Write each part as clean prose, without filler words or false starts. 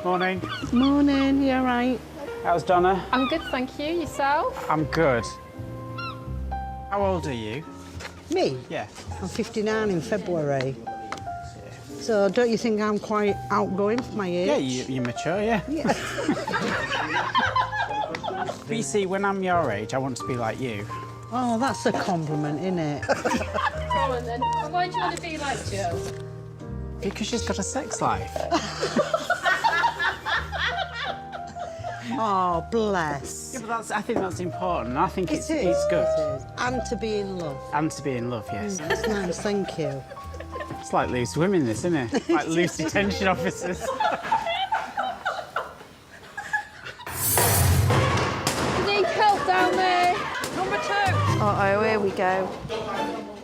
Morning. Morning, you all right? How's Donna? I'm good, thank you. Yourself? I'm good. How old are you? Me? Yeah. I'm 59 in February. So don't you think I'm quite outgoing for my age? Yeah, you're mature, yeah. Yeah. But you see, when I'm your age, I want to be like you. Oh, that's a compliment, isn't it? Come on then. Why do you want to be like Joe? Because she's got a sex life. Oh, bless. Yeah, but I think that's important. I think it's good. It is. And to be in love. And to be in love, yes. That's nice, thank you. It's like loose women, this, isn't it? Like loose detention officers. Need help down there. Number 2. Uh-oh, here we go.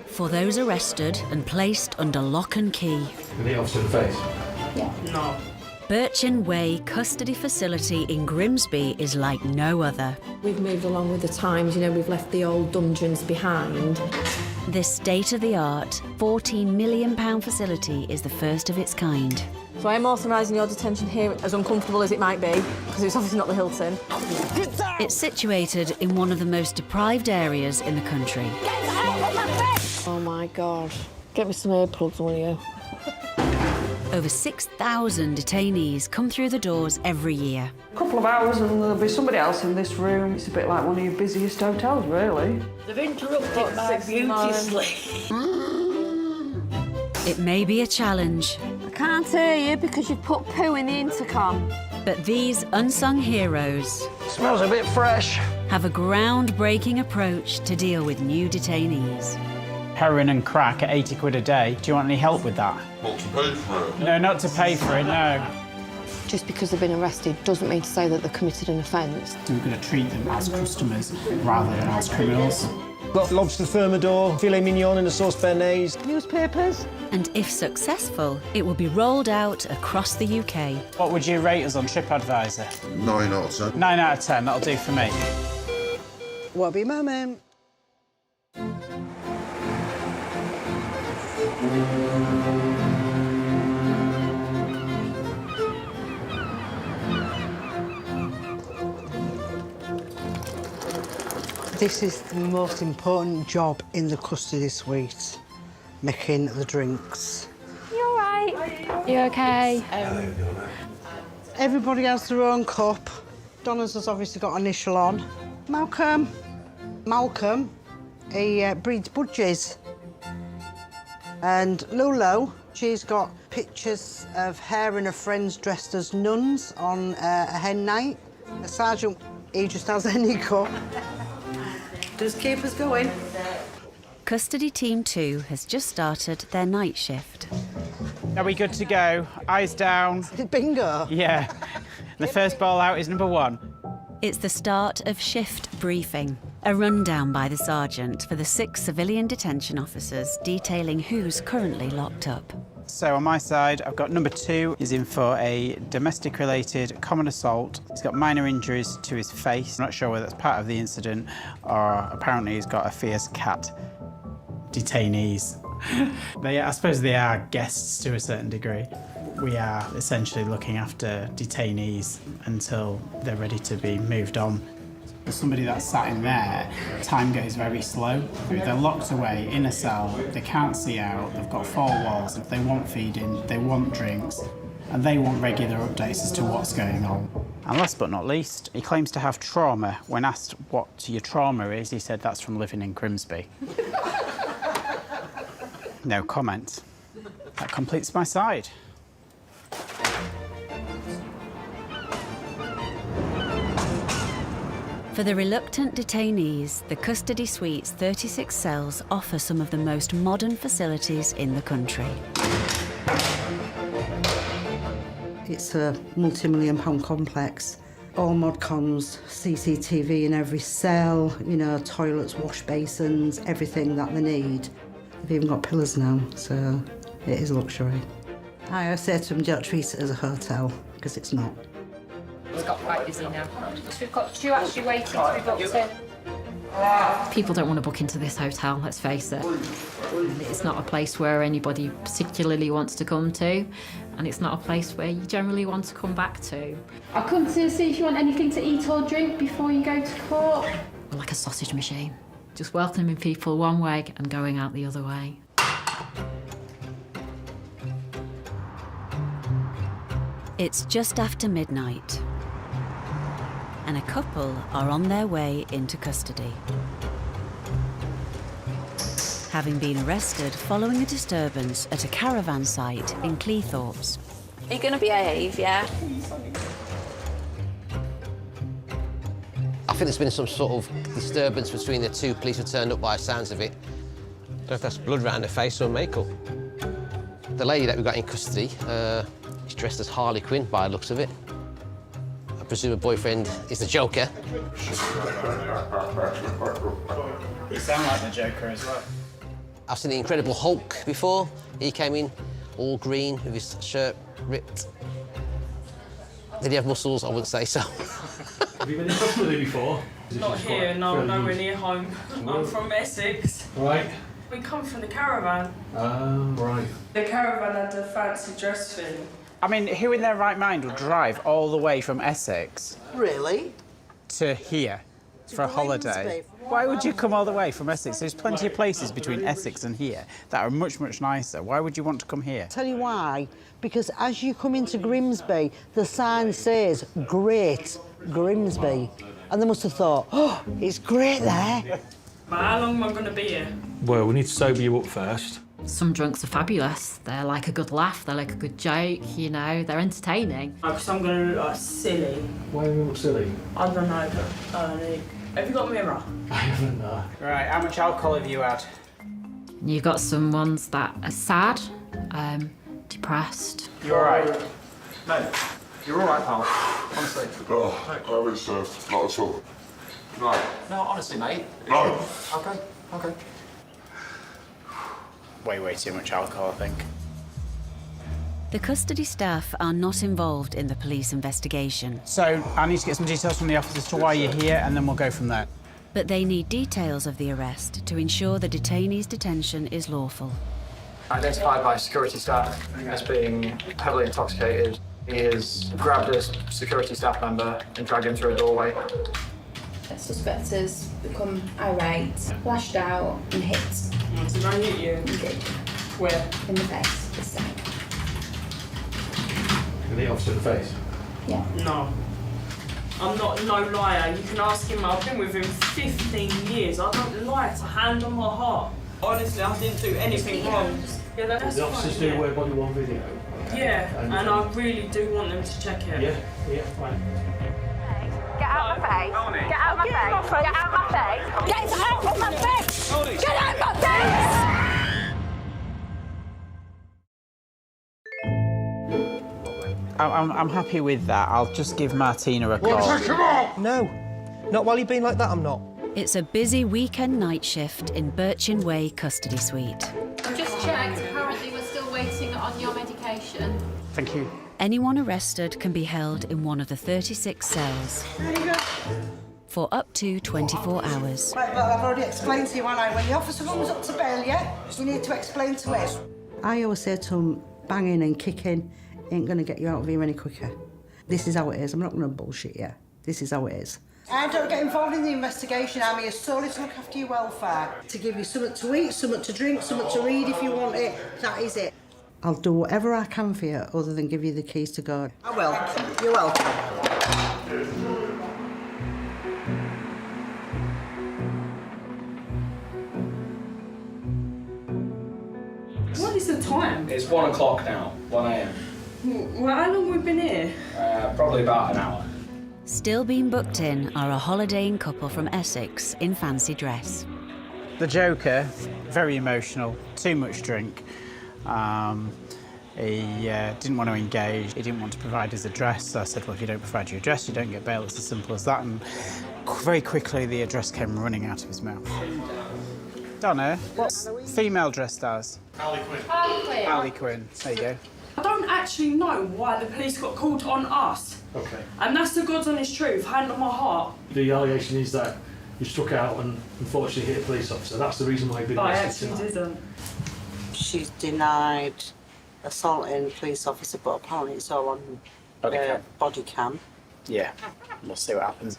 For those arrested and placed under lock and key. Can the officer in the face? No. Birchin Way Custody Facility in Grimsby is like no other. We've moved along with the times, you know, we've left the old dungeons behind. This state-of-the-art £14 million facility is the first of its kind. So I am authorising your detention here, as uncomfortable as it might be, because it's obviously not the Hilton. It's situated in one of the most deprived areas in the country. Oh my God. Get me some earplugs, will you? Over 6,000 detainees come through the doors every year. A couple of hours and there'll be somebody else in this room. It's a bit like one of your busiest hotels, really. They've interrupted my beautifully. It may be a challenge, I can't hear you because you've put poo in the intercom. but these unsung heroes Smells a bit fresh. have a groundbreaking approach to deal with new detainees. Heroin and crack at 80 quid a day. Do you want any help with that? Not to pay for it. No, not to pay for it, no. Just because they've been arrested doesn't mean to say that they've committed an offence. We're going to treat them as customers rather than as criminals. Got lobster thermidor, filet mignon in a sauce béarnaise. Newspapers? And if successful, it will be rolled out across the UK. What would you rate us on TripAdvisor? 9 out of 10. 9 out of 10, that'll do for me. Won't be a moment. This is the most important job in the custody suite, making the drinks. You all right? You okay? Everybody has their own cup. Donna's has obviously got initial on. Malcolm, he breeds budgies. And Lulu, she's got pictures of her and her friends dressed as nuns on a hen night. The sergeant, he just has any cup. Just keep us going. Custody Team 2 has just started their night shift. Are we good to go? Eyes down. Bingo. Yeah. The first ball out is number 1. It's the start of shift briefing, a rundown by the sergeant for the 6 civilian detention officers detailing who's currently locked up. So on my side, I've got number 2. He's in for a domestic-related common assault. He's got minor injuries to his face. I'm not sure whether that's part of the incident or apparently he's got a fierce cat. Detainees. I suppose they are guests to a certain degree. We are essentially looking after detainees until they're ready to be moved on. For somebody that's sat in there, time goes very slow. They're locked away in a cell, they can't see out, they've got 4 walls, they want feeding, they want drinks, and they want regular updates as to what's going on. And last but not least, he claims to have trauma. When asked what your trauma is, he said that's from living in Grimsby. No comment. That completes my side. For the reluctant detainees, the Custody Suite's 36 cells offer some of the most modern facilities in the country. It's a multi-million-pound complex. All mod-cons, CCTV in every cell, you know, toilets, wash basins, everything that they need. They've even got pillars now, so it is luxury. I say to them, don't treat it as a hotel, because it's not. It's got quite busy now. We've got 2 actually waiting to be booked in. People don't want to book into this hotel, let's face it. It's not a place where anybody particularly wants to come to, and it's not a place where you generally want to come back to. I'll come to see if you want anything to eat or drink before you go to court. Like a sausage machine, just welcoming people one way and going out the other way. It's just after midnight, and a couple are on their way into custody, having been arrested following a disturbance at a caravan site in Cleethorpes. Are you going to behave, yeah? I think there's been some sort of disturbance between the two police who turned up by the sounds of it. I don't know if that's blood around her face or makeup. The lady that we got in custody is dressed as Harley Quinn by the looks of it. I presume her boyfriend is the Joker. You sound like the Joker as well. I've seen the Incredible Hulk before. He came in all green with his shirt ripped. Did he have muscles? I wouldn't say so. Have you been in custody before? Not here, no, nowhere near home. I'm from Essex. Right. We come from the caravan. Right. The caravan had a fancy dress thing. I mean, who in their right mind would drive all the way from Essex Really? to here for a holiday? Why would you come all the way from Essex? There's plenty of places between Essex and here that are much, much nicer. Why would you want to come here? Tell you why? Because as you come into Grimsby, the sign says Great Grimsby. And they must have thought, oh, it's great there. But how long am I going to be here? Well, we need to sober you up first. Some drunks are fabulous. They're like a good laugh, they're like a good joke, you know, they're entertaining. Because I'm going to look like silly. Why do you look silly? I don't know, but have you got a mirror? I haven't, no. Right, how much alcohol have you had? You've got some ones that are sad, depressed. You all right? No, you're all right, pal. Honestly. Oh, I haven't, not at all. No. No, honestly, mate. No. Okay, okay. Way too much alcohol, I think. The custody staff are not involved in the police investigation, So I need to get some details from the office as to why you're here, and then we'll go from there. but they need details of the arrest to ensure the detainee's detention is lawful. Identified by security staff as being heavily intoxicated. He has grabbed a security staff member and dragged him through a doorway. The suspect has become irate, lashed out and hit. Did I hit you? He did. Where? In the face, this time. Did he officer in the face? Yeah. No. I'm not no liar. You can ask him. I've been with him 15 years. I don't lie to hand on my heart. Honestly, I didn't do anything wrong. Yeah, that's The officers fine, do wear body worn video. Yeah, and I really do want them to check it. Yeah, fine. Get out of my face. Get out of my face. Get out of my face. Get out of my face. Get out of my face. I'm happy with that. I'll just give Martina a call. No, not while you've been like that, I'm not. It's a busy weekend night shift in Birchin Way Custody Suite. I've just checked. Apparently we're still waiting on your medication. Thank you. Anyone arrested can be held in one of the 36 cells for up to 24 hours. Right, well, I've already explained to you, haven't I? When the officer comes up to bail you, you need to explain to him. I always say to him, banging and kicking ain't going to get you out of here any quicker. This is how it is. I'm not going to bullshit you. This is how it is. I don't get involved in the investigation. I'm here solely to look after your welfare. To give you something to eat, something to drink, something to read if you want it. That is it. I'll do whatever I can for you other than give you the keys to God. I will. You're welcome. What is the time? It's 1 o'clock now, 1 a.m. Well, how long have we been here? Probably about an hour. Still being booked in are a holidaying couple from Essex in fancy dress. The Joker, very emotional, too much drink. He didn't want to engage, he didn't want to provide his address, so I said, well, if you don't provide your address, you don't get bail, it's as simple as that, and very quickly the address came running out of his mouth. Donna, what's female dressed as? Harley Quinn. Harley Quinn, there you go. I don't actually know why the police got called on us. Okay. And that's the God's honest truth, hand on my heart. The allegation is that You struck out and unfortunately hit a police officer. That's the reason why you've been arrested tonight. didn't. She's denied assaulting a police officer, but apparently it's all on body cam. Yeah, we'll see what happens.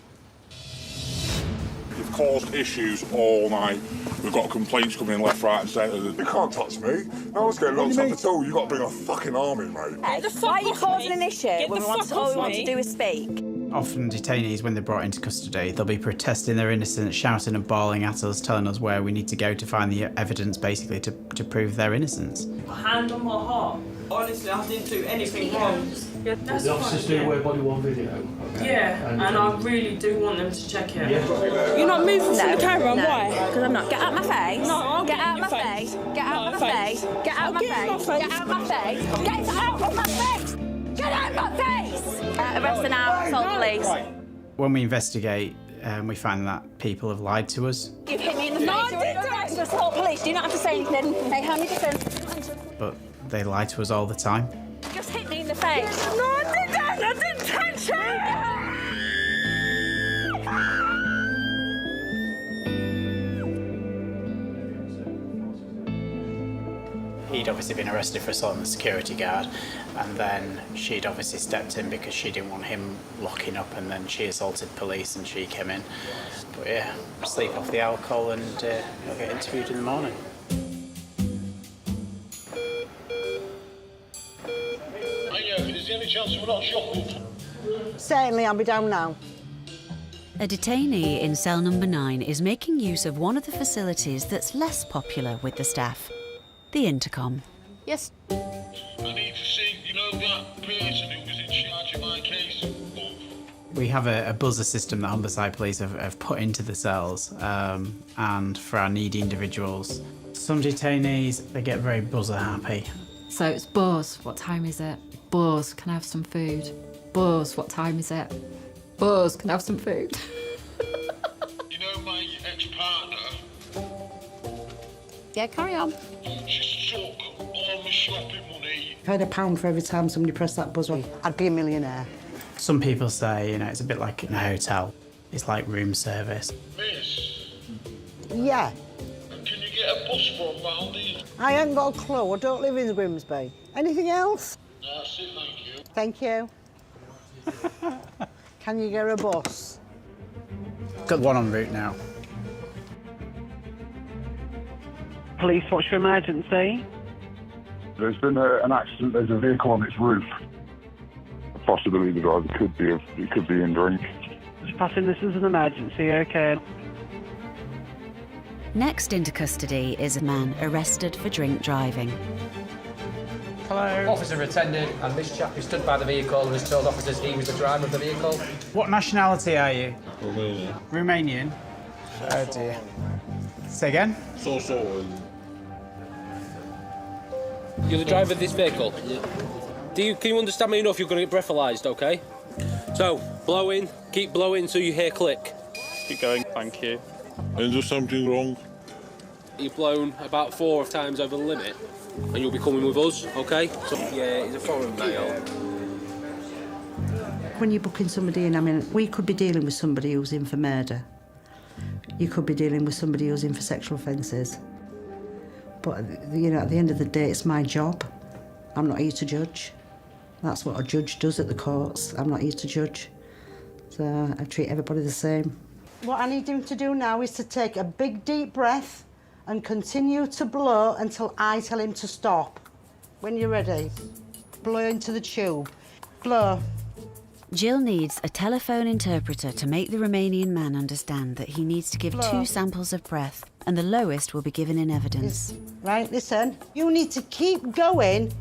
You've caused issues all night. We've got complaints coming in left, right and centre. You can't touch me. No one's getting knocked off the toe. You've got to bring a fucking arm in, mate. Why are you causing an issue when all we want to do is speak? Often detainees, when they're brought into custody, they'll be protesting their innocence, shouting and bawling at us, telling us where we need to go to find the evidence, basically, to prove their innocence. Hand on my heart. Honestly, I didn't do anything wrong. Yeah, that's The officers do wear body-worn video. Okay. Yeah, and I really do want them to check it. Yeah. You're not moving from the camera, No. why? Because I'm not. Get out my face. No, I'll get get out in my your face. face. Get out No, my face. face. Get out I'll my get in my face. face. Get out my face. Get out of my face. Get out my face. Arrest her now. Assault police. When we investigate, we find that people have lied to us, You've hit me in the face. No, you're under arrest. Assault police. Do you not have to say anything? Hey, how many defense? but they lie to us all the time. Just hit me in the face. No, I didn't. I didn't touch it. He'd obviously been arrested for assaulting the security guard, and then she'd obviously stepped in because she didn't want him locking up, and then she assaulted police and she came in. But yeah, sleep off the alcohol and he'll get interviewed in the morning. Is there any chance we're not shopping? Certainly, I'll be down now. A detainee in cell number 9 is making use of one of the facilities that's less popular with the staff, the intercom. Yes. I need to see, that person who was in charge of my case. We have a buzzer system that Humberside Police have put into the cells, and for our needy individuals. Some detainees, they get very buzzer happy. So it's Buzz, what time is it? Buzz, can I have some food? Buzz, what time is it? Buzz, can I have some food? My ex-partner, Yeah, carry on. she took all my shopping money. If I had £1 for every time somebody pressed that buzzer, I'd be a millionaire. Some people say, it's a bit like in a hotel. It's like room service. Miss, Yeah, can you get a bus from Maldives? I ain't got a clue. I don't live in Grimsby. Anything else? That's it, thank you. Thank you. Can you get a bus? Got one en route now. Police, what's your emergency? There's been an accident. There's a vehicle on its roof. Possibly the driver could be in drink. Just passing this as an emergency, okay? Next into custody is a man arrested for drink driving. Hello. Officer attended, and this chap who stood by the vehicle and has told officers he was the driver of the vehicle. What nationality are you? Romanian. Romanian? Oh dear. Say again? So. You're the driver of this vehicle? Yeah. Can you understand me enough? You're going to get breathalyzed, okay? So, blow in, keep blowing until you hear click. Keep going, thank you. Is there something wrong? You've blown about 4 times over the limit, and you'll be coming with us, okay? So, yeah, he's a foreign male. When you're booking somebody in, we could be dealing with somebody who's in for murder. You could be dealing with somebody who's in for sexual offences. But, at the end of the day, it's my job. I'm not here to judge. That's what a judge does at the courts. I'm not here to judge. So I treat everybody the same. What I need him to do now is to take a big, deep breath and continue to blow until I tell him to stop. When you're ready, blow into the tube. Blow. Jill needs a telephone interpreter to make the Romanian man understand that he needs to give 2 samples of breath, and the lowest will be given in evidence. Right, listen. You need to keep going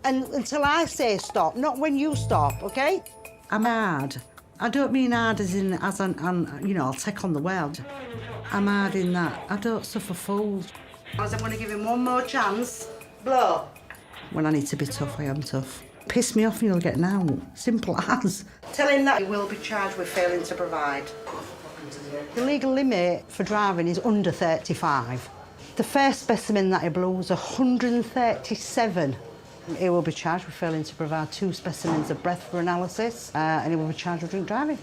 until I say stop, not when you stop, OK? I'm hard. I don't mean hard as I'll take on the world. I'm hard in that I don't suffer fools. I'm going to give him one more chance. Blow. When I need to be tough, I am tough. Piss me off and you'll get an out. Simple as. Tell him that he will be charged with failing to provide. The legal limit for driving is under 35. The first specimen that he blew was 137. He will be charged with failing to provide 2 specimens of breath for analysis, and he will be charged with drink driving.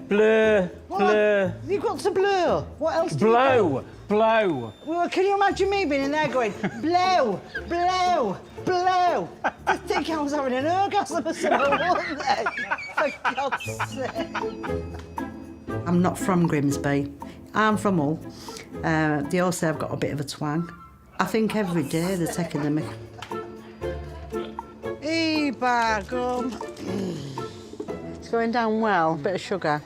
Blur, blur. You've got to blow. What else do Blow, blow. Well, can you imagine me being in there going, blow, blow, blow? I think I was having an orgasm or something, wasn't I? For God's sake. I'm not from Grimsby. I'm from Hull. They all say I've got a bit of a twang. I think every day they're taking the mick. Hey, bargum. It's going down well, bit of sugar.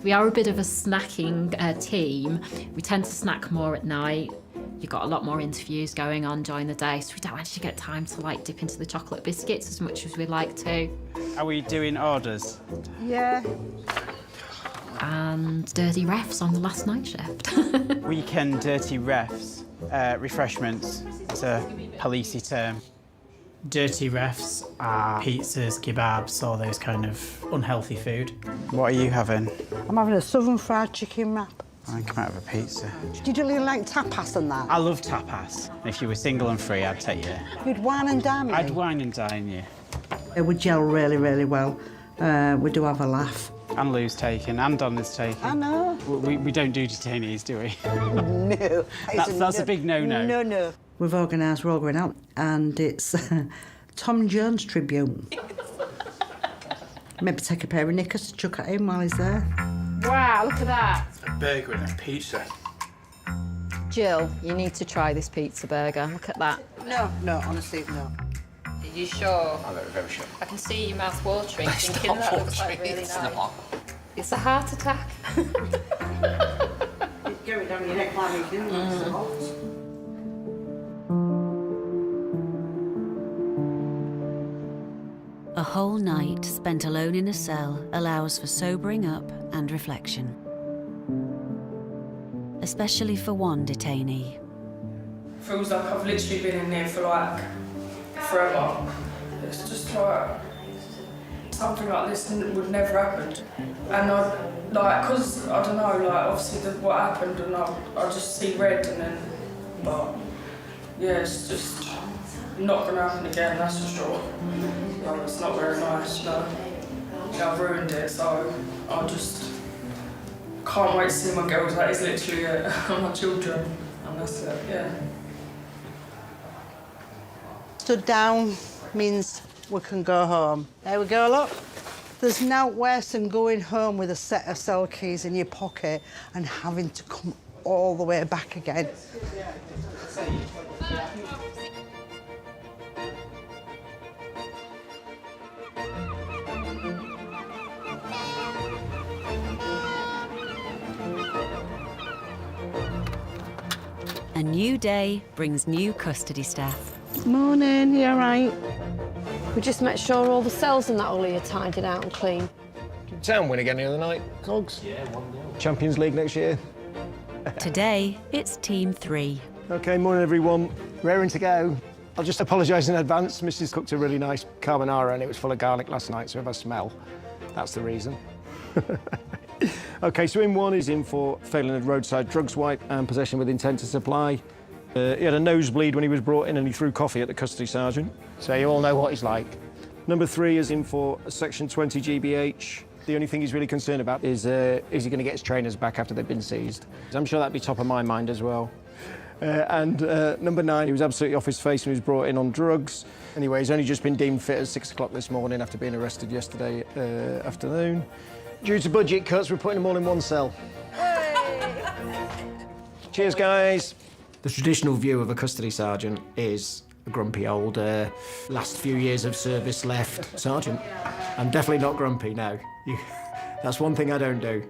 We are a bit of a snacking team. We tend to snack more at night. You've got a lot more interviews going on during the day, so we don't actually get time to like dip into the chocolate biscuits as much as we'd like to. Are we doing orders? Yeah. And dirty refs on the last night shift. Weekend dirty refs. Refreshments. It's a policey term. Dirty refs are pizzas, kebabs, all those kind of unhealthy food. What are you having? I'm having a southern fried chicken wrap. I come out of a pizza. Do you really like tapas and that? I love tapas. If you were single and free, I'd take you. You'd wine and dine me? I'd wine and dine you. It would gel really, really well. We do have a laugh. And Lou's taken, and Donna's taken. I know. We don't do detainees, do we? No. That's a big no-no. No. We've organised, we're all going out, and it's Tom Jones tribute. Maybe take a pair of knickers to chuck at him while he's there. Wow, look at that. A burger and a pizza. Jill, you need to try this pizza burger. Look at that. No, honestly, no. Are you sure? I'm very sure. I can see your mouth watering, thinking that looks like really nice. It's a heart attack. Go it down your neck like you do. A whole night spent alone in a cell allows for sobering up and reflection. Especially for one detainee. Feels like I've literally been in there for like forever. It's just like something like this would never happen. And cause I don't know, like obviously what happened, and I just see red, and then, but yeah, it's just not gonna happen again, that's for sure. No, it's not very nice, no. Yeah, I've ruined it, so I just can't wait to see my girls. That is literally it. My children, and that's it, yeah. Stood down means we can go home. There we go, look. There's no worse than going home with a set of cell keys in your pocket and having to come all the way back again. A new day brings new custody staff. Morning, you all right? We just make sure all the cells in that hole are tidied out and clean. Town win again the other night, Cogs? Yeah, 1-0. Champions League next year. Today, it's Team 3. OK, morning, everyone. Raring to go. I'll just apologise in advance. Mrs. cooked a really nice carbonara and it was full of garlic last night, so if I smell, that's the reason. OK, so in one is in for failing a roadside drugs wipe and possession with intent to supply. He had a nosebleed when he was brought in and he threw coffee at the custody sergeant. So you all know what he's like. Number 3 is in for a Section 20 GBH. The only thing he's really concerned about is he going to get his trainers back after they've been seized? I'm sure that'd be top of my mind as well. And number 9, he was absolutely off his face when he was brought in on drugs. Anyway, he's only just been deemed fit at 6 o'clock this morning after being arrested yesterday afternoon. Due to budget cuts, we're putting them all in one cell. Hey. Cheers, guys. The traditional view of a custody sergeant is a grumpy old, last few years of service left sergeant. I'm definitely not grumpy, no. That's one thing I don't do.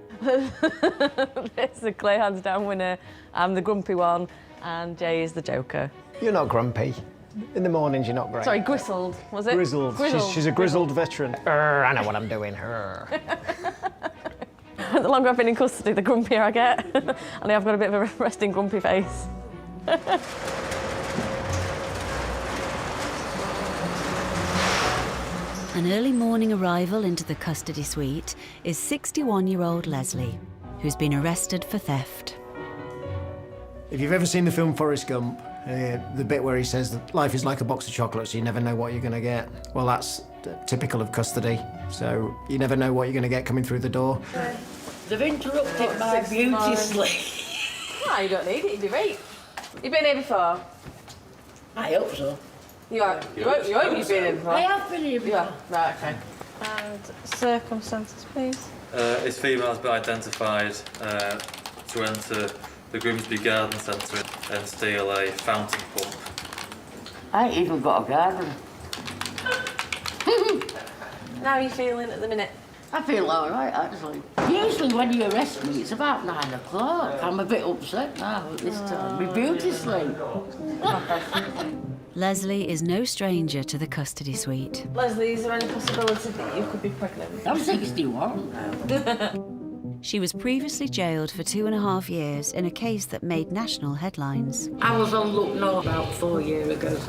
It's the clear hands down winner. I'm the grumpy one, and Jay is the joker. You're not grumpy. In the mornings, you're not great. Sorry, grizzled, was it? Grizzled. She's a grizzled veteran. I know what I'm doing. The longer I've been in custody, the grumpier I get. And I've got a bit of a resting grumpy face. An early morning arrival into the custody suite is 61-year-old Leslie, who's been arrested for theft. If you've ever seen the film Forrest Gump, the bit where he says that life is like a box of chocolates, you never know what you're going to get. Well, that's typical of custody, so you never know what you're going to get coming through the door. They've interrupted my beauty sleep. No, you don't need it, you'd be right. You've been here before? I hope so. You hope you've been here before? I have been here before. Yeah, right, okay. And circumstances, please. It's females been identified to enter the Grimsby Garden Centre and steal a fountain pump. I ain't even got a garden. How are you feeling at the minute? I feel all right, actually. Usually when you arrest me, it's about 9 o'clock. I'm a bit upset now at this time. My beauty sleep. Leslie is no stranger to the custody suite. Leslie, is there any possibility that you could be pregnant? I'm 61. She was previously jailed for 2.5 years in a case that made national headlines. I was on look now about 4 years ago.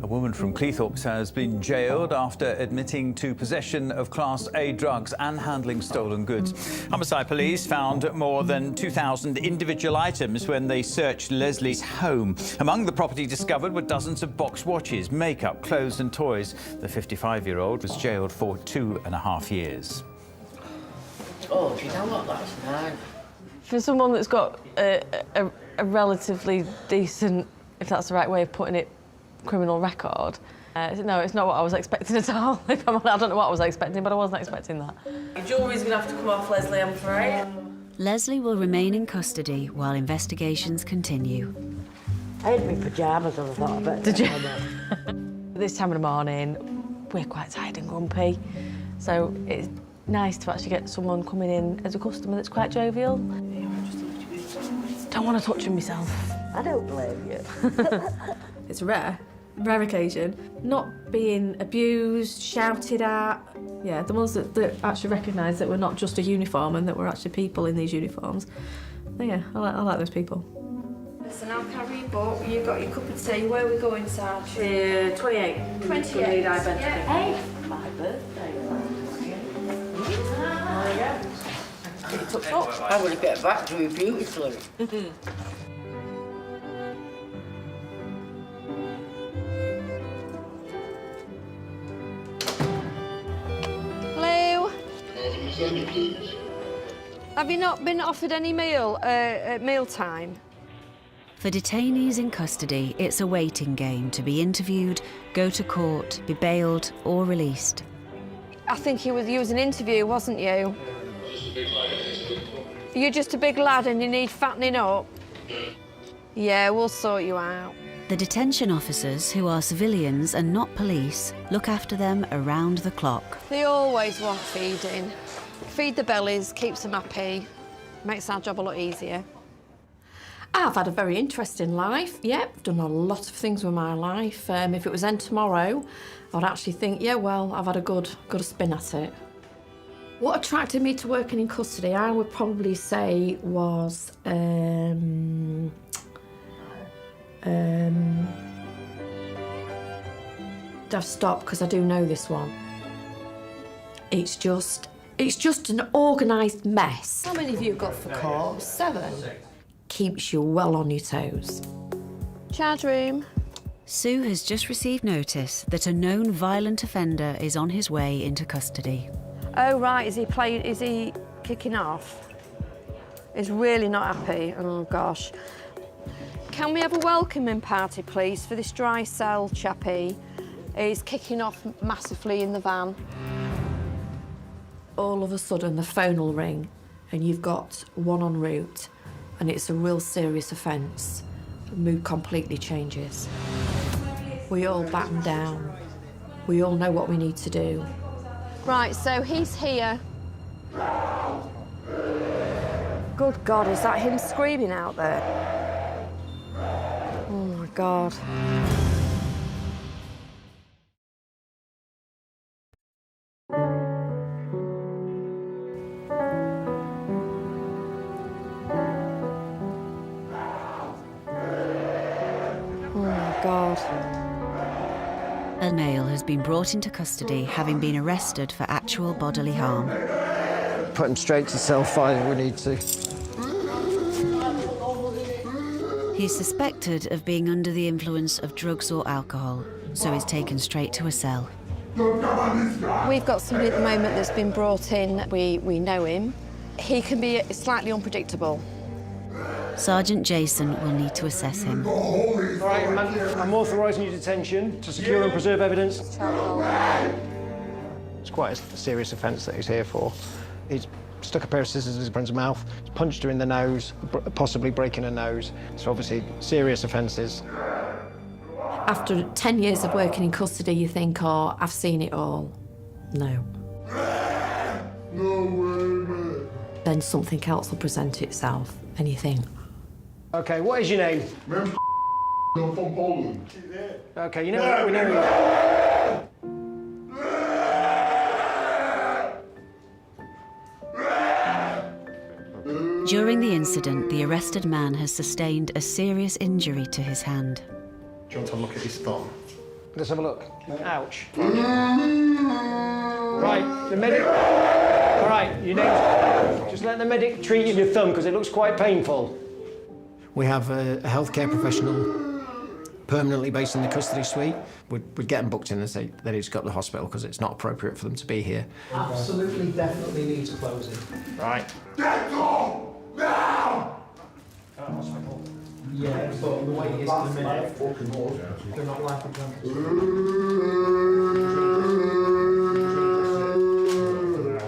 A woman from Cleethorpes has been jailed after admitting to possession of Class A drugs and handling stolen goods. Homicide police found more than 2,000 individual items when they searched Leslie's home. Among the property discovered were dozens of box watches, makeup, clothes and toys. The 55-year-old was jailed for 2.5 years. Oh, do you know what? That's nice. For someone that's got a relatively decent, if that's the right way of putting it, criminal record, no, it's not what I was expecting at all. If I'm honest, I don't know what I was expecting, but I wasn't expecting that. Your jewellery's going to have to come off, Leslie, I'm afraid. Leslie will remain in custody while investigations continue. I had my pyjamas on, I thought I better. Did you? This time of the morning, we're quite tired and grumpy, so it's nice to actually get someone coming in as a customer that's quite jovial. Don't want to touch him myself. I don't blame you. It's rare occasion. Not being abused, shouted at. Yeah, the ones that actually recognise that we're not just a uniform and that we're actually people in these uniforms. Yeah, I like those people. Listen, I'll carry your book. You've got your cup of tea. Where are we going, Sarge? 28. 28. Yeah. Hey, my birthday. I want to get back to my beauty sleep. Hello? Have you not been offered any meal at meal time? For detainees in custody, it's a waiting game to be interviewed, go to court, be bailed or released. I think you was an interview, wasn't you? You're just a big lad and you need fattening up? Yeah, we'll sort you out. The detention officers, who are civilians and not police, look after them around the clock. They always want feeding. Feed the bellies, keeps them happy, makes our job a lot easier. I've had a very interesting life. Yep, done a lot of things with my life. If it was end tomorrow, I'd actually think, yeah, well, I've had a good spin at it. What attracted me to working in custody, I would probably say, was I've stopped because I do know this one. It's just an organised mess. How many have you got for court? 7? Keeps you well on your toes. Charge room. Sue has just received notice that a known violent offender is on his way into custody. Oh, right, is he kicking off? He's really not happy, oh gosh. Can we have a welcoming party, please, for this dry cell chappie? He's kicking off massively in the van. All of a sudden, the phone will ring and you've got one en route and it's a real serious offence. The mood completely changes. We all batten down. We all know what we need to do. Right, so he's here. Good God, is that him screaming out there? Oh my God. A male has been brought into custody, having been arrested for actual bodily harm. Put him straight to cell 5 if we need to. He's suspected of being under the influence of drugs or alcohol, so is taken straight to a cell. We've got somebody at the moment that's been brought in. We know him. He can be slightly unpredictable. Sergeant Jason will need to assess him. All right, man, I'm authorising your detention to secure and preserve evidence. It's quite a serious offence that he's here for. He's stuck a pair of scissors in his friend's mouth, punched her in the nose, possibly breaking her nose. So obviously, serious offences. After 10 years of working in custody, you think, oh, I've seen it all. No. No way, mate. Then something else will present itself, and you think. OK, what is your name? I'm from Poland. OK, you know, we know During the incident, the arrested man has sustained a serious injury to his hand. Do you want to have a look at his thumb? Let's have a look. Ouch. Right, the medic... All right, your name... Just let the medic treat your thumb, because it looks quite painful. We have a healthcare professional permanently based in the custody suite. We'd get them booked in and say they need to go to the hospital because it's not appropriate for them to be here. Absolutely, definitely need to close it. Right. Get off! Now! Hospital. Yeah, but the way it is at the minute, they're not likely to.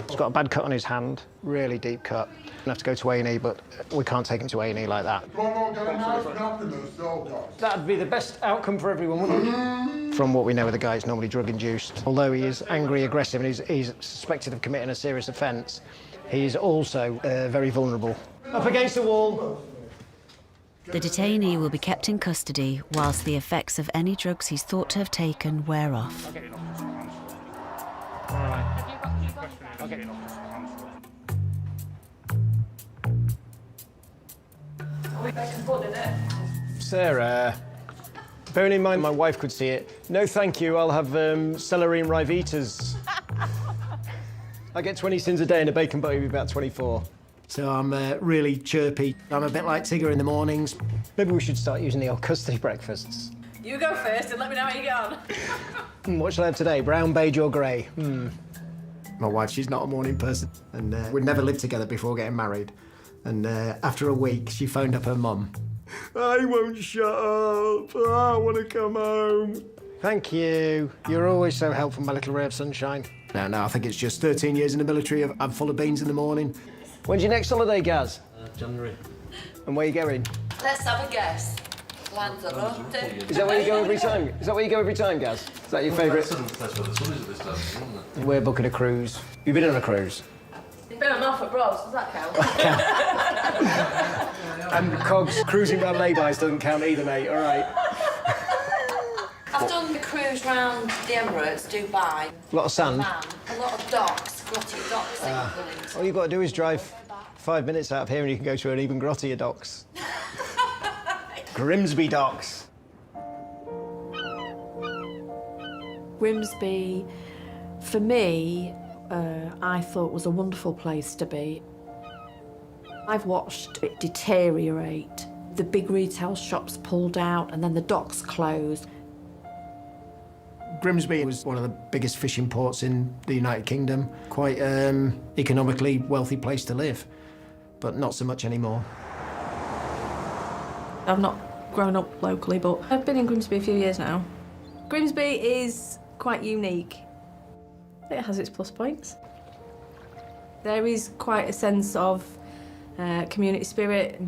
He's got a bad cut on his hand, really deep cut. We'll have to go to A&E, but we can't take him to A&E like that. That'd be the best outcome for everyone, wouldn't it? From what we know of the guy, he's normally drug-induced. Although he is angry, aggressive, and he's suspected of committing a serious offence, he's also very vulnerable. Up against the wall. The detainee will be kept in custody whilst the effects of any drugs he's thought to have taken wear off. Sarah, bearing in mind my wife could see it, no thank you, I'll have celery and Rivitas. I get 20 sins a day and a bacon butty with about 24. So I'm really chirpy. I'm a bit like Tigger in the mornings. Maybe we should start using the old custody breakfasts. You go first and let me know how you get on. What shall I have today? Brown, beige or grey? My wife, she's not a morning person. And we'd never lived together before getting married. And after a week, she phoned up her mum. I won't shut up. I want to come home. Thank you. You're always so helpful, my little ray of sunshine. No, I think it's just 13 years in the military. I'm full of beans in the morning. When's your next holiday, Gaz? January. And where are you going? Let's have a guess. Lanzarote. Is that where you go every time? Is that where you go every time, Gaz? Is that your favourite? That's where the sun is at this time, isn't it? We're booking a cruise. You've been on a cruise? You've been on Norfolk Broads, does that count? And Cogs, cruising around laybys doesn't count either, mate. All right. I've done the cruise round the Emirates, Dubai. A lot of sand. A lot of docks, grotty docks. All you've got to do is drive 5 minutes out of here and you can go to an even grottier docks. Grimsby docks. Grimsby, for me, I thought was a wonderful place to be. I've watched it deteriorate. The big retail shops pulled out and then the docks closed. Grimsby was one of the biggest fishing ports in the United Kingdom. Quite economically wealthy place to live, but not so much anymore. I've not grown up locally, but I've been in Grimsby a few years now. Grimsby is quite unique. It has its plus points. There is quite a sense of community spirit,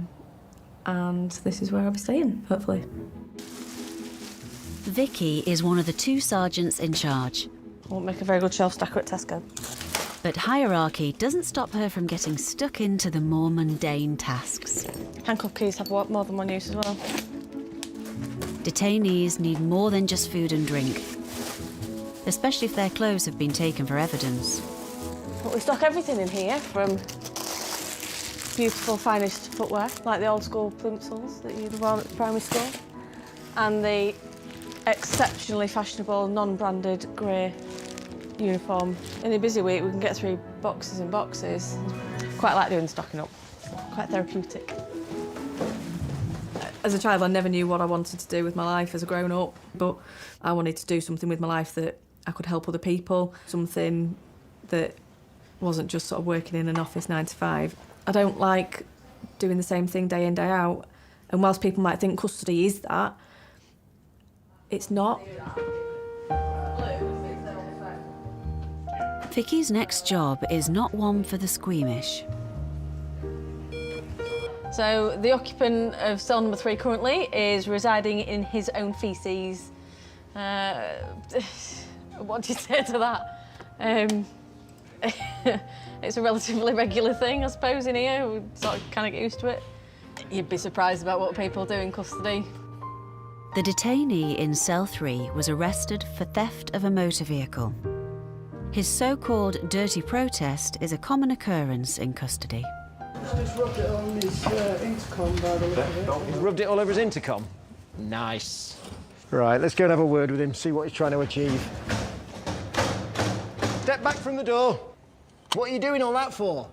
and this is where I'll be staying, hopefully. Vicky is one of the 2 sergeants in charge. Won't make a very good shelf stacker at Tesco. But hierarchy doesn't stop her from getting stuck into the more mundane tasks. Handcuff keys have more than one use as well. Detainees need more than just food and drink, especially if their clothes have been taken for evidence. But we stock everything in here, from beautiful, finest footwear, like the old school plimsolls that you'd have worn at primary school, and the exceptionally fashionable, non-branded grey uniform. In a busy week, we can get through boxes and boxes. Quite like doing stocking up. Quite therapeutic. As a child, I never knew what I wanted to do with my life as a grown-up, but I wanted to do something with my life that I could help other people, something that wasn't just sort of working in an office 9 to 5. I don't like doing the same thing day in, day out. And whilst people might think custody is that, it's not. Vicky's next job is not one for the squeamish. So the occupant of cell number 3 currently is residing in his own faeces. What do you say to that? It's a relatively regular thing, I suppose, in here. We sort of kind of get used to it. You'd be surprised about what people do in custody. The detainee in cell 3 was arrested for theft of a motor vehicle. His so-called dirty protest is a common occurrence in custody. Just rubbed it on his intercom by the look of it. He's rubbed it all over his intercom. Nice. Right, let's go and have a word with him, see what he's trying to achieve. Step back from the door. What are you doing all that for?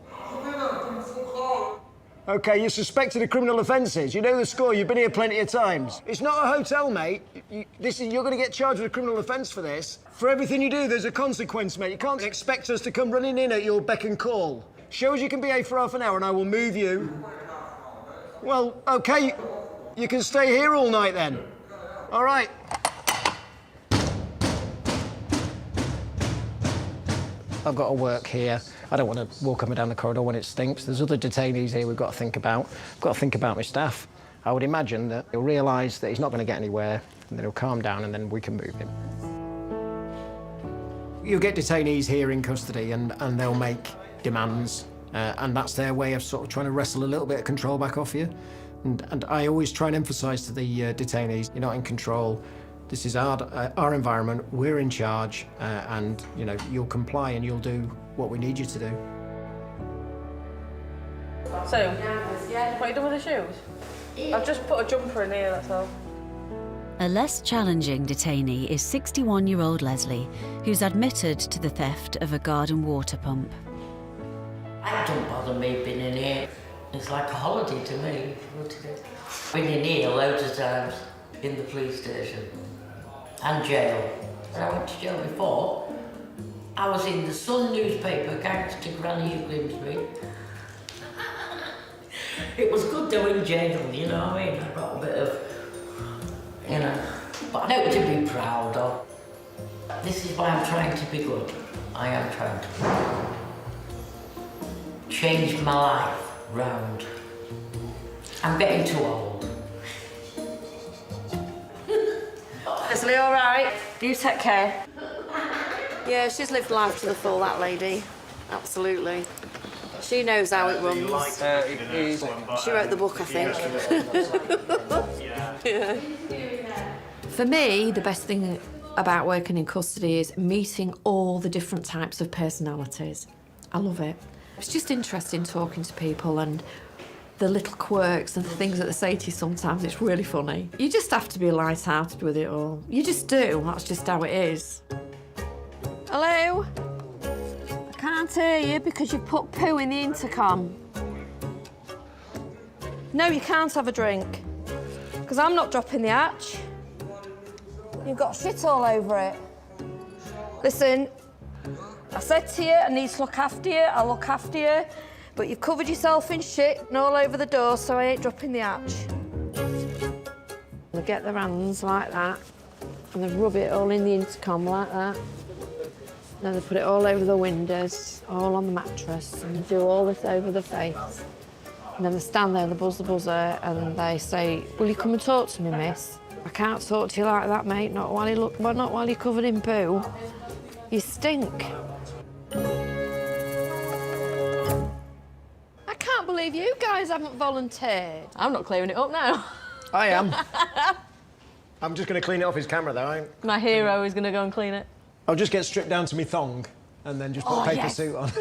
OK, you're suspected of criminal offences. You know the score, you've been here plenty of times. It's not a hotel, mate. You're going to get charged with a criminal offence for this. For everything you do, there's a consequence, mate. You can't expect us to come running in at your beck and call. Show us you can behave for half an hour and I will move you. Well, OK, you can stay here all night then. All right. I've got to work here. I don't want to walk up and down the corridor when it stinks. There's other detainees here we've got to think about. I've got to think about my staff. I would imagine that he'll realise that he's not going to get anywhere, and then he'll calm down, and then we can move him. You'll get detainees here in custody, and they'll make demands, and that's their way of sort of trying to wrestle a little bit of control back off you. And I always try and emphasise to the detainees, you're not in control. This is our environment, we're in charge, and you know, you'll comply and you'll do what we need you to do. So, what are you doing with the shoes? I've just put a jumper in here, that's all. A less challenging detainee is 61-year-old Leslie, who's admitted to the theft of a garden water pump. It don't bother me being in here. It's like a holiday to me. Been in here loads of times, in the police station and jail. I went to jail before. I was in the Sun newspaper, Gangster Granny Grimsby. It was good though in jail, you know what I mean? I got a bit of, you know, but I know to be proud of. This is why I'm trying to be good. I am trying to change my life round. I'm getting too old. Leslie, all right? You take care. Yeah, she's lived life to the full, that lady. Absolutely. She knows how it runs. She wrote the book, I think. Yeah. For me, the best thing about working in custody is meeting all the different types of personalities. I love it. It's just interesting talking to people and the little quirks and the things that they say to you sometimes. It's really funny. You just have to be light-hearted with it all. You just do. That's just how it is. Hello? I can't hear you because you put poo in the intercom. No, you can't have a drink. Because I'm not dropping the hatch. You've got shit all over it. Listen, I said to you I need to look after you, I'll look after you, but you've covered yourself in shit and all over the door, so I ain't dropping the hatch. They get their hands like that, and they rub it all in the intercom like that. Then they put it all over the windows, all on the mattress, and they do all this over the face. And then they stand there, they buzz the buzzer, and they say, will you come and talk to me, miss? I can't talk to you like that, mate, not while you're covered in poo. You stink. I can't believe you guys haven't volunteered. I'm not clearing it up now. I am. I'm just going to clean it off his camera, though. My hero is going to go and clean it. I'll just get stripped down to me thong and then just put a paper suit on.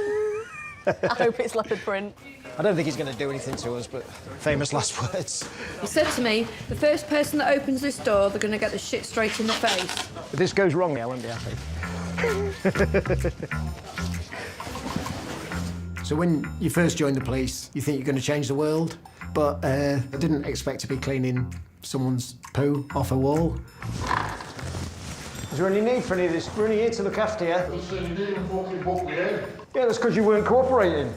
I hope it's leopard print. I don't think he's going to do anything to us, but famous last words. He said to me, the first person that opens this door, they're going to get the shit straight in the face. If this goes wrong, I won't be happy. So when you first join the police, you think you're going to change the world, but I didn't expect to be cleaning someone's poo off a wall. Is there any need for any of this? We're only here to look after you. Yeah, that's because you weren't cooperating.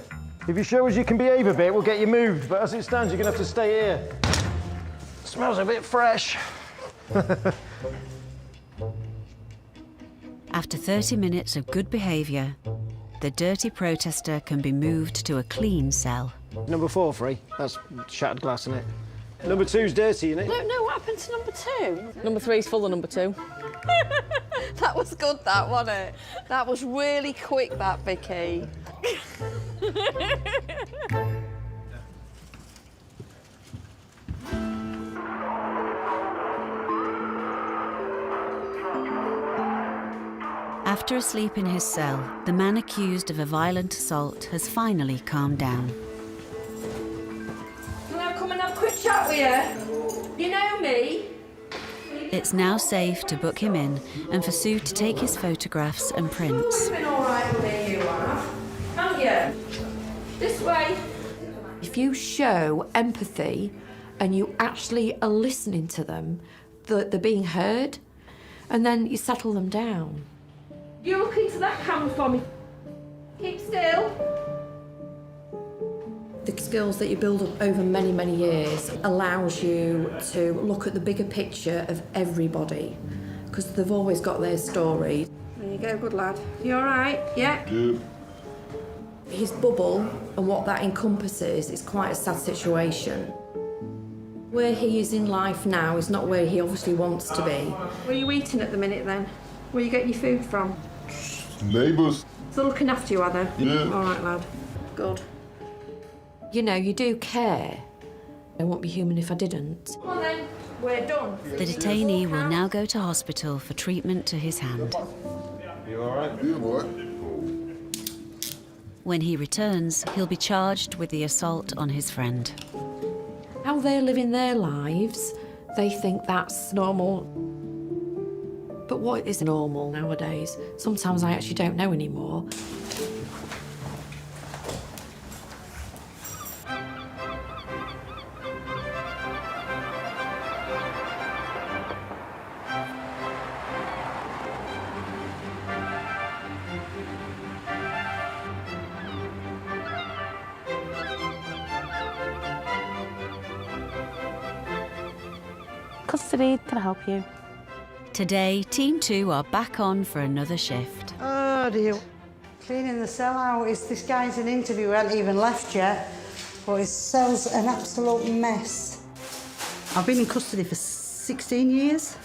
If you show us you can behave a bit, we'll get you moved. But as it stands, you're going to have to stay here. Smells a bit fresh. After 30 minutes of good behaviour, the dirty protester can be moved to a clean cell. Number 4 free. That's shattered glass, isn't it? Number 2's dirty, isn't it? No, what happened to number 2? Number 3's full of number 2. That was good, that, wasn't it? That was really quick, that, Vicky. After asleep in his cell, the man accused of a violent assault has finally calmed down. Can I come and have a quick chat with you? You know me? It's now safe to book him in and for Sue to take his photographs and prints. You've been all right with me, you have, haven't you? This way. If you show empathy and you actually are listening to them, they're being heard, and then you settle them down. You look into that camera for me. Keep still. The skills that you build up over many, many years allows you to look at the bigger picture of everybody, because they've always got their story. There you go, good lad. You all right? Yeah? Yeah. His bubble and what that encompasses is quite a sad situation. Where he is in life now is not where he obviously wants to be. Where are you eating at the minute then? Where are you getting your food from? Neighbours. They're looking after you, are they? Yeah. All right, lad. Good. You know, you do care. I won't be human if I didn't. Come on then, we're done. The detainee will now go to hospital for treatment to his hand. You all right? Yeah, boy. When he returns, he'll be charged with the assault on his friend. How they're living their lives, they think that's normal. But what is normal nowadays? Sometimes I actually don't know anymore. Custody, can I help you? Today, Team 2 are back on for another shift. Oh dear. Cleaning the cell out. This guy's in interview, he hasn't even left yet, but his cell's an absolute mess. I've been in custody for 16 years.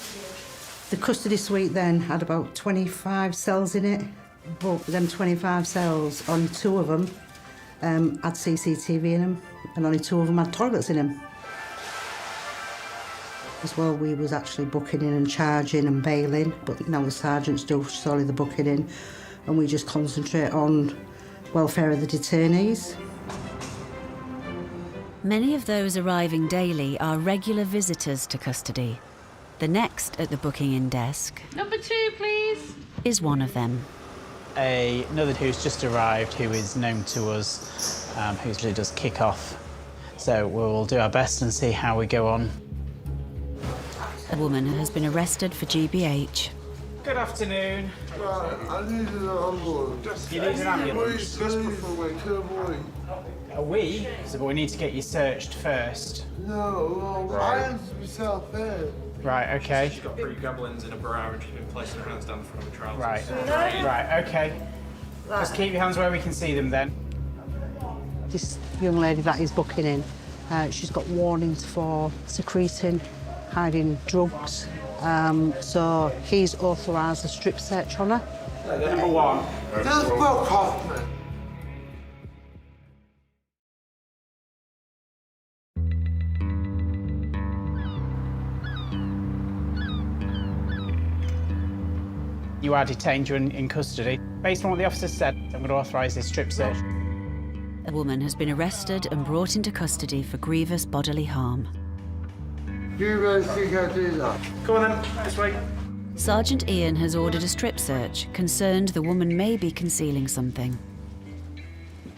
The custody suite then had about 25 cells in it, but them 25 cells, only 2 of them had CCTV in them, and only 2 of them had toilets in them. As well, we was actually booking in and charging and bailing, but now the sergeants do solely the booking in, and we just concentrate on welfare of the detainees. Many of those arriving daily are regular visitors to custody. The next at the booking-in desk Number 2, please. is one of them. Another who's just arrived, who is known to us, who usually does kick off. So we'll do our best and see how we go on. A woman has been arrested for GBH. Good afternoon. Right, I need an ambulance. You need an ambulance? Desperate for a wee. Are we? So, but we need to get you searched first. No, I answered myself there. Right, okay. She's got 3 goblins in a bra and she's been placing her hands down the front of her trousers. Right, right, okay. Just keep your hands where we can see them then. This young lady that is booking in, she's got warnings for secreting, hiding drugs. So he's authorised a strip search on her. Number 1. Just book off me. You are detained, you're in custody. Based on what the officer said, I'm going to authorise this strip search. A woman has been arrested and brought into custody for grievous bodily harm. Do you really think I do that? Come on then, this way. Sergeant Ian has ordered a strip search, concerned the woman may be concealing something.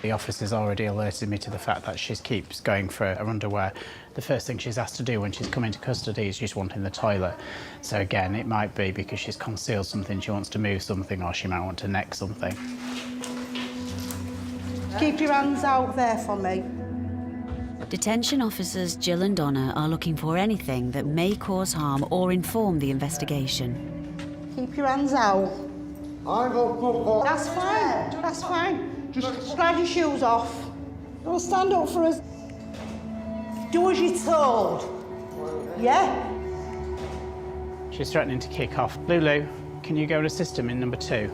The officer's already alerted me to the fact that she keeps going for her underwear. The first thing she's asked to do when she's come into custody is she's wanting the toilet. So again, it might be because she's concealed something, she wants to move something, or she might want to neck something. Keep your hands out there for me. Detention officers Jill and Donna are looking for anything that may cause harm or inform the investigation. Keep your hands out. I got book on. That's fine, that's fine. Just slide your shoes off. Don't stand up for us. Do as you're told. Yeah? She's threatening to kick off. Lulu, can you go and assist him in number 2?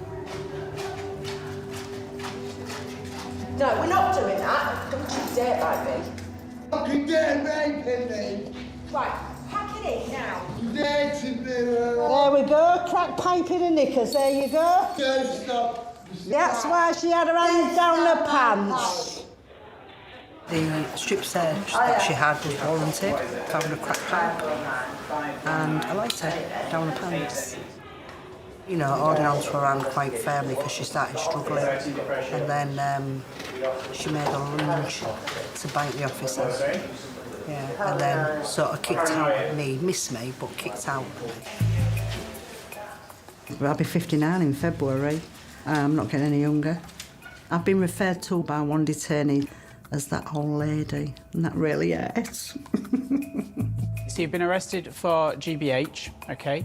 No, we're not doing that. Don't you dare bite me. Fucking get raping me. Right, pack it in now. There to do There we go. Crack pipe in her knickers. There you go. Don't stop. That's why she had her hands down her pants. The strip search that she had was warranted. Found a crack pipe and a lighter down her pants. You know, holding onto her hand quite firmly because she started struggling. And then she made a lunge to bite the officer. Yeah, and then sort of kicked out at me, missed me, but kicked out at me. I'll be 59 in February. I'm not getting any younger. I've been referred to by one detainee as that old lady, and that really hurts. So you've been arrested for GBH, okay?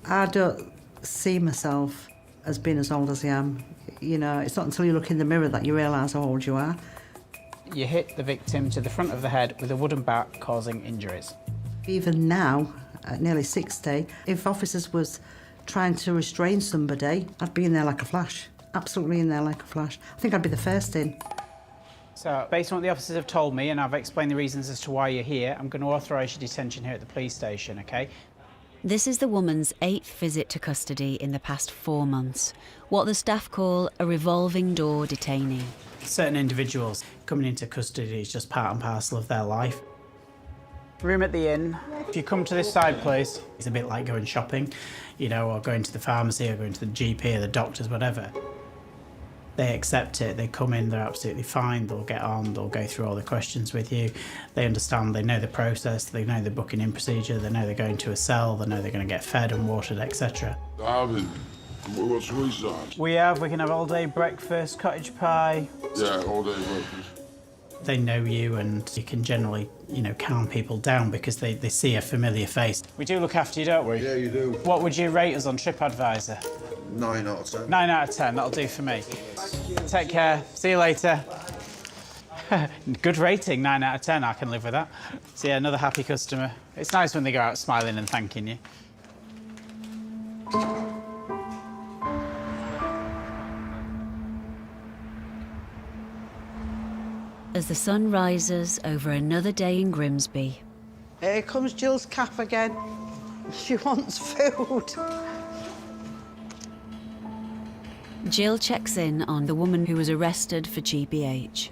I don't see myself as being as old as I am. You know, it's not until you look in the mirror that you realise how old you are. You hit the victim to the front of the head with a wooden bat, causing injuries. Even now, at nearly 60, if officers was trying to restrain somebody, I'd be in there like a flash. Absolutely in there like a flash. I think I'd be the first in. So, based on what the officers have told me, and I've explained the reasons as to why you're here, I'm going to authorise your detention here at the police station, OK? This is the woman's 8th visit to custody in the past 4 months, what the staff call a revolving door detainee. Certain individuals coming into custody is just part and parcel of their life. Room at the inn. If you come to this side, please. It's a bit like going shopping, you know, or going to the pharmacy or going to the GP or the doctors, whatever. They accept it, they come in, they're absolutely fine, they'll get on, they'll go through all the questions with you. They understand, they know the process, they know the booking in procedure, they know they're going to a cell, they know they're going to get fed and watered, etc. Darwin, what sweets are? We can have all-day breakfast, cottage pie. Yeah, all-day breakfast. They know you and you can generally, you know, calm people down because they see a familiar face. We do look after you, don't we? Yeah, you do. What would you rate us on TripAdvisor? 9 out of 10. 9 out of 10, that'll do for me. Take care, see you later. Good rating, 9 out of 10, I can live with that. So yeah, another happy customer. It's nice when they go out smiling and thanking you. As the sun rises over another day in Grimsby. Here comes Jill's calf again. She wants food. Jill checks in on the woman who was arrested for GBH.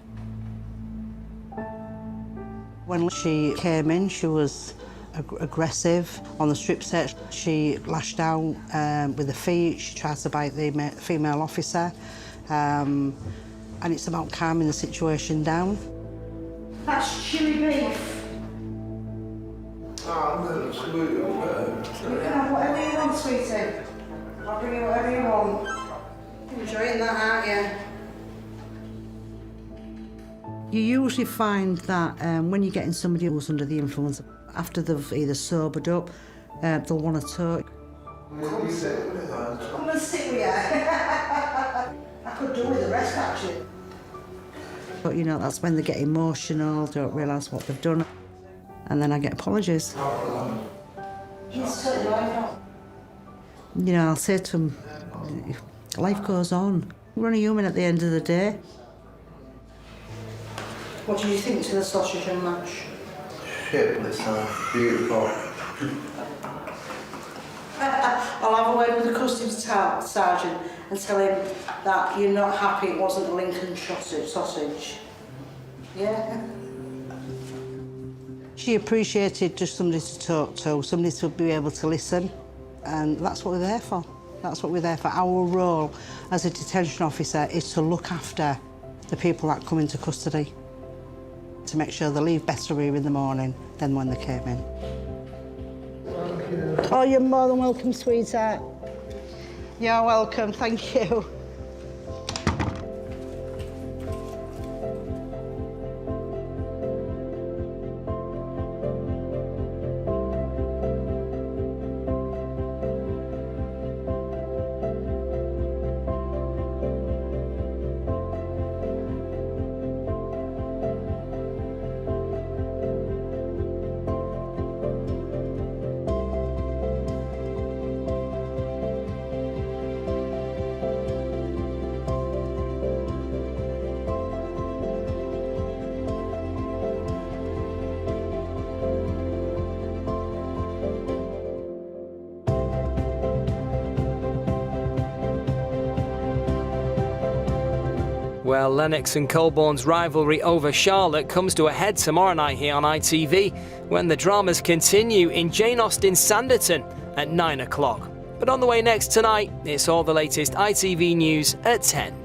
When she came in, she was aggressive. On the strip search, she lashed out with her feet. She tried to bite the female officer. And it's about calming the situation down. That's chili beef. Oh, no, sweet. You can have whatever you want, sweetie. I'll bring you whatever you want. Enjoying that, aren't you? You usually find that when you're getting somebody who's under the influence, after they've either sobered up, they'll want to talk. Come and sit with us. Come and sit with you. I could do with the rest, actually. But, you know, that's when they get emotional, don't realise what they've done. And then I get apologies. He's totally right. You know, I'll say to them, life goes on. We're only human at the end of the day. What did you think to the sausage and mash? Shit, this time. Beautiful. I'll have a word with the customs sergeant and tell him that you're not happy it wasn't a Lincoln sausage. Yeah? She appreciated just somebody to talk to, somebody to be able to listen, and that's what we're there for. That's what we're there for. Our role as a detention officer is to look after the people that come into custody to make sure they leave better here in the morning than when they came in. Oh, you're more than welcome, sweetheart. You're welcome, thank you. Well, Lennox and Colborne's rivalry over Charlotte comes to a head tomorrow night here on ITV when the dramas continue in Jane Austen's Sanditon at 9 o'clock. But on the way next tonight, it's all the latest ITV news at 10.